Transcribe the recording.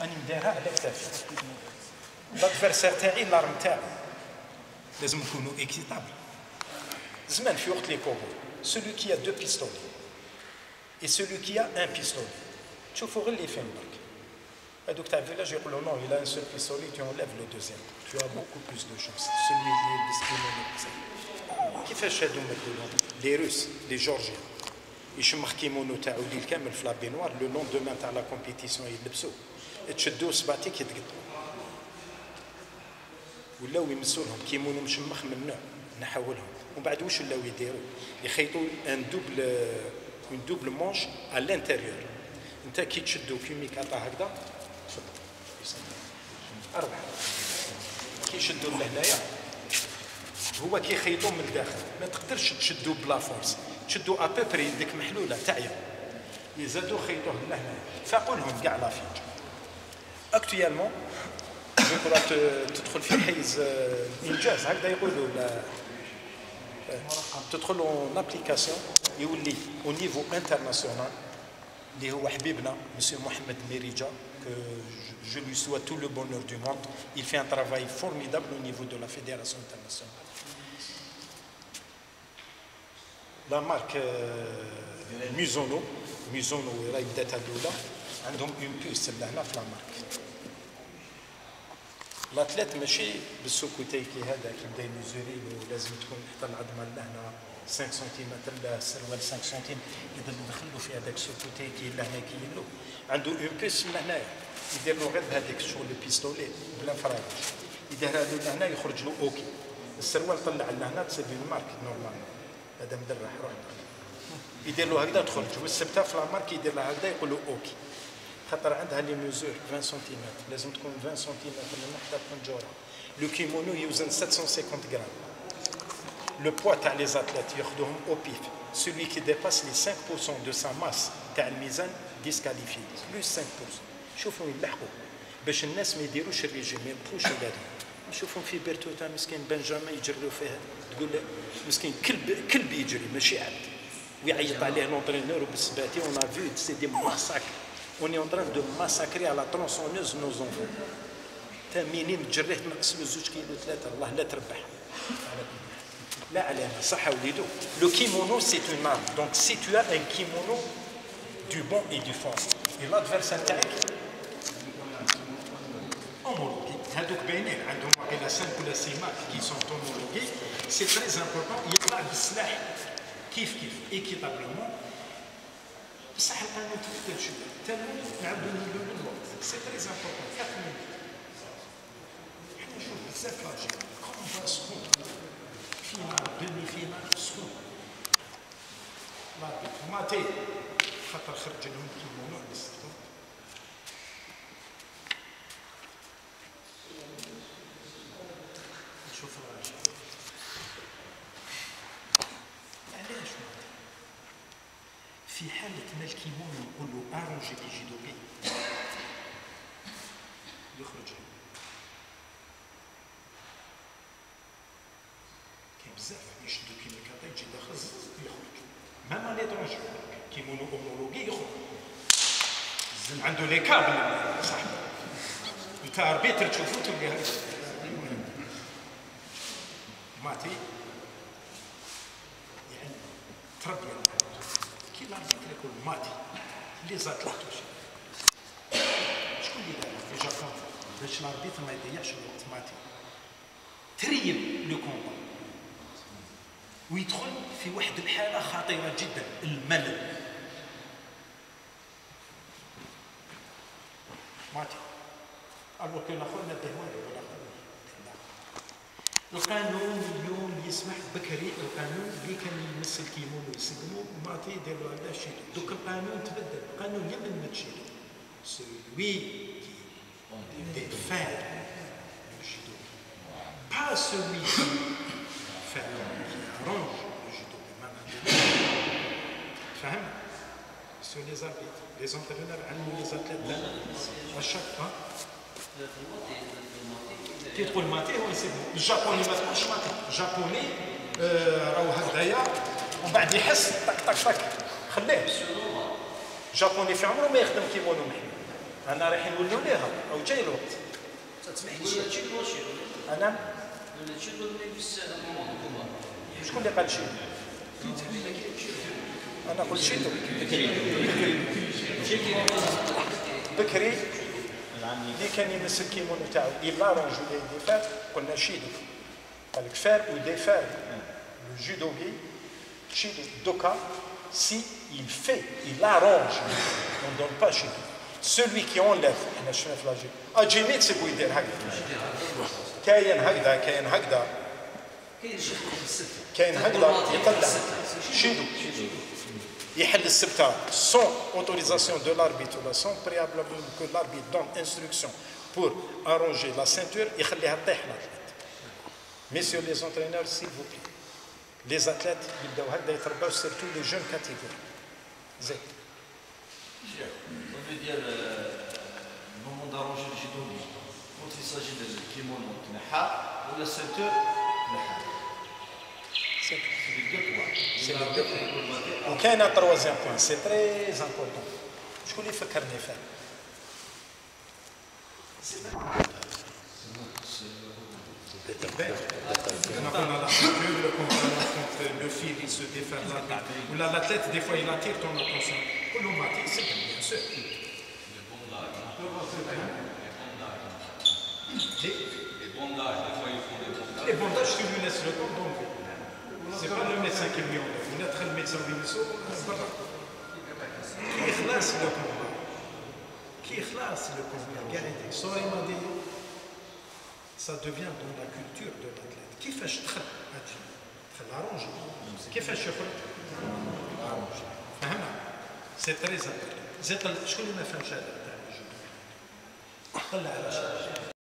راني مديرها على كتافي. لادفيرسير تاعي لارم تاعو لازم نكونوا ايكيتابل. زمان في وقت لي كوبو celui qui a 2 pistolets et celui qui a 1 pistolet. تشوفوا غير اللي فين برك. هذوك تاع الفيلاج يقولوا non, il a un seul pistolet, tu enlèves le deuxième. Tu as beaucoup plus de chance. Celui qui est discriminé. كيفاش هادو مدلو لي روس لي جورجيان يشمخ كيمونو تاعو الليل كامل في لابينوار لو نون دومان تاع لا كومبيتيسيون يلبسوه تشدوه سباتيك يتقطعوا ولاو يمسوا لهم كيمونو مشمخ من نوع نحولهم ومن بعد واش ولاو يديروا يخيطوا ان دوبل مونش على الانتيريور. انت كي تشدو كيمي كاطا هكذا اربح كي يشدوا لهنايا هو كيخيطوا من الداخل ما تقدرش تشدوا بلا فورس تشدوا ابوبري يدك محلوله تعيا يزادوا خيطوه لهنا فاقوا لهم كاع لافيج. اكتويالمون بكره تدخل في حيز الانجاز هكذا يقولوا تدخل اون ابليكاسيون يولي او نيفو انترناسيونال اللي هو حبيبنا مسيو محمد ميريجا que je lui souhaite tout le bonheur du monde. Il fait un travail formidable au niveau de la fédération internationale. La marque Mizuno راهي بدات هذولا عندهم اون بيس لهنا في لا مارك. الاتليت ماشي بالسكوتيكي هذا كي بدا يميزوري لازم تكون حتى العظمه لهنا 5 سنتيمتر لا السروال 5 سنتيم اذا ندخلوا في هذاك السكوتيكي لهنا كيلو عنده اون بيس لهنايا يدير له غير بهذيك شغل البيستولي بلا فراغ يدير هذا لهنا يخرج له اوكي السروال طلع لهنا تصير مارك نورمال هذا مدرح روح يدير له هكذا تخرج والسبته في لامارك يدير له هكذا يقول له اوكي خاطر عندها لي ميزور 20 سنتيمتر لازم تكون 20 سنتيمتر من حتى الفنجوره. لو كيمونو يوزن 750 غرام. لو بوا تاع لي زاتليت ياخذوهم او بيف celui qui dépasse les 5% de sa masse تاع الميزان ديسكاليفي بلس 5%. شوفوا يلحقوا باش الناس ما يديروش الريجيم ما يبقوش ولادهم. نشوفهم في بيرتوتا مسكين بنجامين يجروا فيها تقول مسكين كلب يجري ماشي عبد ويعيط عليه لونترينور بالسباتي اون ا فيو سي دي ماساكر اون اون تران دو ماساكري على ترونسونيوز نو زونفون تا منين تجريه تنقص له 2 كيلو 3 الله لا تربح لا علينا صح وليدو. لو كيمونو سي اون ارم دونك سي تو as un kimono du bon et du fort et l'adversaire تاعك homologué هذوك باينين عندهم واقيلا 5 ولا 6 مارك كي سون homologués سي تري امبورطون يطلع بالسلاح كيف ايكيتابلمون بصح القانون تفتل شويه تنمو نعاودو نولو للوقت سي تري امبورطون 4 مينوت حنا نشوف بزاف لاجي كومبا سكون فينال ديمي فينال سكون ماتي خاطر خرج لهم كيمونو نستخدم نشوف الراجل علاش في حالة ما الكيمونو نقولوا ارونجي بيجيدوبي يخرج كاين بزاف يشدو كيما كاطا يجي داخل يخرج مام ليترونجي كيمونو اومولوغي يخرج عنده لي كابل صح انت اربيتر تشوفو تولي هكذا ماتي يعني تربي كي الاربيتر يقول ماتي لي زاتلاتوش شكون اللي دار في جابون باش الاربيتر ما يضيعش الوقت ماتي تريب لو كومبا ويدخل في واحد الحاله خطيره جدا الملل ماتي الوغ كو الاخر ما داه والو ولا القانون اليوم يسمح بكري القانون اللي كان يمس الكيمونو يسلمو ماتي يدير له هذا الشيء دوك القانون تبدل القانون يمن ما تشيلو سلوي كي فاعل الجدو با سلوي كي فاعل رونج الجدو فاهم سو لي زابيت لي زونترينور علموا لي زاتليت اشاك فوا كي تقول ماتي هو سي بون الجابوني ما تقولش ماتي الجابوني راهو هكذايا ومن بعد يحس طق طق طق خليه الجابوني في عمره ما يخدم كيمونو محمي انا رايح نولوا ليها او جاي الوقت. تسمح لي تشيلو انا ولا تشيلو نفس الموضوع. شكون اللي قال شيء؟ انا قلت شيء بكري اللي كان يمس الكيمون تاعو يلارونج ولا يديفار قلنا شيدو. قال لك فار وديفار لو judogi شيدو. دوكا si il fait, il arrange, on ne donne pas chez lui. Celui qui enlève, احنا شفنا في لاجي اجيميت سيبو يدير هكذا كاين هكذا كاين هكذا كاين هكذا يطلع شيدو يحل السبتة sans autorisation de l'arbitre ou sans préalablement que l'arbitre donne instruction pour arranger la ceinture يخليها تطيح l'athlète. Messieurs les entraîneurs, s'il vous plaît, les athlètes يبداو هكذا يتربوا surtout les jeunes catégories. زيد. On veut dire le moment d'arranger le judo quand il s'agit de kimono تنحى ولا ceinture تنحى. C'est les deux points. وكاين un troisième point, c'est très important. شكون اللي فكرني فيه؟ On a la ceinture, quand le fil il se défait ou la tête, des fois il attire ton attention. C'est bien sûr. Les bandages, tu lui laisses le temps d'enlever. Ce n'est pas le médecin qui lui enlève. Vous n'êtes le médecin qui lui enlève. Qui éclate le combat? Qui éclate le combat? Regardez, Soleil m'a dit. Ça devient dans la culture de l'athlète. كيفاش تخل arrange كيفاش يخرج arrange فهمنا سي تري امبورطون زيد شكون اللي ما فهمش هذا تاع الجو طلع على شيء